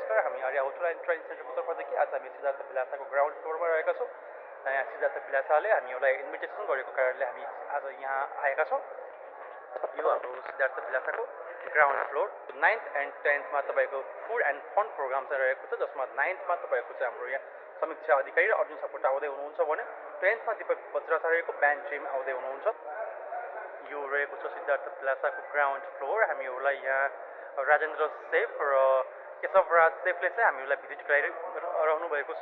नमस्कार। हामी आर्य hotel and training सेन्टरको तर्फदेखि आज हामी सिद्धार्थ विलासाको ग्राउन्ड फ्लोरमा रहेका छौँ। यहाँ सिद्धार्थ विलासाले हामीहरूलाई इन्भिटेसन गरेको कारणले हामी आज यहाँ आएका छौँ। यो हाम्रो सिद्धार्थ विलासाको ground floor 9th and 10th मा तपाईँको फुड एन्ड फन प्रोग्राम चाहिँ रहेको छ, जसमा 9th मा तपाईँको चाहिँ हाम्रो यहाँ समीक्षा अधिकारी र अर्जुन सापकोटा आउँदै हुनुहुन्छ भने 10th मा दीपक बज्राचार्यको ब्यान्ड टिम आउँदै हुनुहुन्छ। यो रहेको छ सिद्धार्थ विलासाको ग्राउन्ड फ्लोर। हामीहरूलाई यहाँ राजेन्द्र सेफ र केशवराज सेफले चाहिँ हामीहरूलाई भिजिट गराइरहनु भएको छ।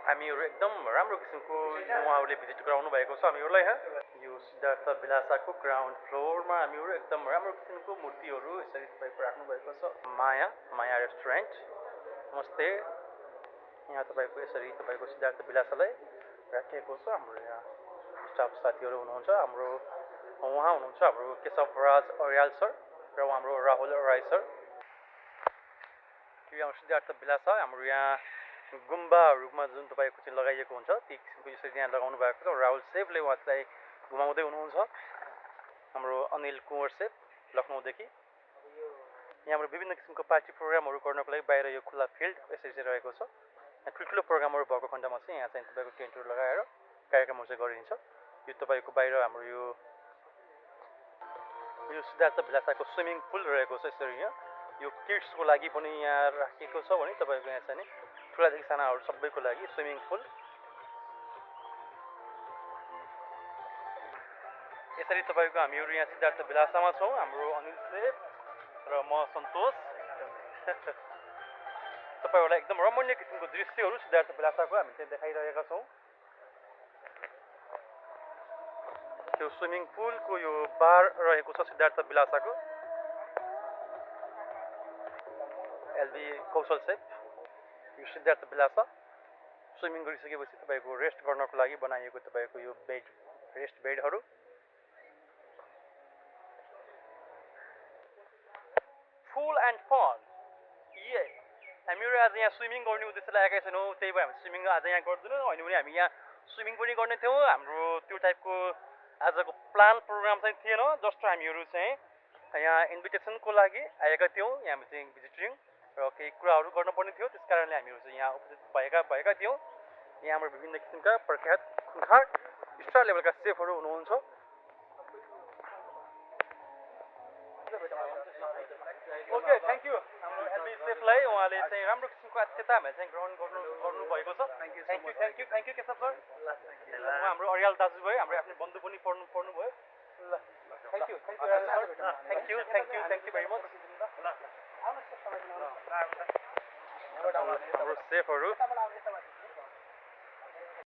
हामीहरू एकदम राम्रो किसिमको उहाँहरूले भिजिट गराउनु भएको छ हामीहरूलाई। यहाँ यो सिद्धार्थ विलासाको ग्राउन्ड फ्लोरमा हामीहरू एकदम राम्रो किसिमको मूर्तिहरू यसरी तपाईँको राख्नु भएको छ। माया रेस्टुरेन्ट, नमस्ते। यहाँ तपाईँको यसरी तपाईँको सिद्धार्थ विलासालाई राखिएको छ। हाम्रो यहाँ स्टाफ साथीहरू हुनुहुन्छ, उहाँ हुनुहुन्छ हाम्रो केशवराज अर्याल सर र हाम्रो राहुल राई सर। यो हाम्रो सिद्धार्थ विलासा हाम्रो यहाँ गुम्बाहरूमा जुन तपाईँको चाहिँ लगाइएको हुन्छ ती किसिमको यसरी यहाँ लगाउनु भएको छ। राहुल सेफले उहाँलाई घुमाउँदै हुनुहुन्छ। हाम्रो अनिल कुँवर सेफ लखनऊदेखि। यहाँ हाम्रो विभिन्न किसिमको पार्टी प्रोग्रामहरू गर्नको लागि बाहिर यो खुला फिल्ड यसरी चाहिँ रहेको छ। यहाँ ठुल्ठुलो प्रोग्रामहरू भएको खण्डमा चाहिँ यहाँ चाहिँ तपाईँको टेन्टहरू लगाएर कार्यक्रमहरू चाहिँ गरिन्छ। यो तपाईँको बाहिर हाम्रो यो सिद्धार्थ विलासाको स्विमिङ पुल रहेको छ। यसरी यहाँ यो किड्सको लागि पनि यहाँ राखिएको छ भने तपाईँको यहाँ चाहिँ ठुलादेखि सानाहरू सबैको लागि स्विमिङ पुल। यसरी तपाईँको हामीहरू यहाँ सिद्धार्थ विलासामा छौँ। हाम्रो अनिल सेफ र म सन्तोष तपाईँहरूलाई एकदम रमणीय किसिमको दृश्यहरू सिद्धार्थ विलासाको हामी चाहिँ देखाइरहेका छौँ। त्यो स्विमिङ पुलको यो बार रहेको छ सिद्धार्थ विलासाको। एलबी कौशल सेफ। यो सिद्धार्थ विलासा स्विमिङ गरिसकेपछि तपाईँको रेस्ट गर्नको लागि बनाइएको तपाईँको यो बेड, रेस्ट बेडहरू। फुल एन्ड फन, ये हामीहरू आज यहाँ स्विमिङ गर्ने उद्देश्यले आएका छैनौँ, त्यही भएर हामी स्विमिङ आज यहाँ गर्दैनौँ। होइन भने हामी यहाँ स्विमिङ पनि गर्ने थियौँ। हाम्रो त्यो टाइपको आजको प्लान प्रोग्राम चाहिँ थिएन। जस्ट हामीहरू चाहिँ यहाँ इन्भिटेसनको लागि आएका थियौँ। यहाँ चाहिँ भिजिटिङ र केही कुराहरू गर्नुपर्ने थियो, त्यस कारणले हामीहरू चाहिँ यहाँ उपस्थित भएका थियौँ। यहाँ हाम्रो विभिन्न किसिमका प्रख्यात खुङ्खार स्टार लेभलका सेफहरू हुनुहुन्छ। ओके, थ्याङ्क यू हाम्रो एलबी सेफलाई। उहाँले चाहिँ राम्रो किसिमको आतिथ्यता हामीलाई चाहिँ ग्रहण गर्नुभएको छ। Thank you Keshav sir. उहाँ हाम्रो अर्याल दाजुभाइ, हाम्रो आफ्नै बन्धु पनि पर्नुभयो। ल थ्याङ्क यू भेरी मच। हाम्रो सेफहरू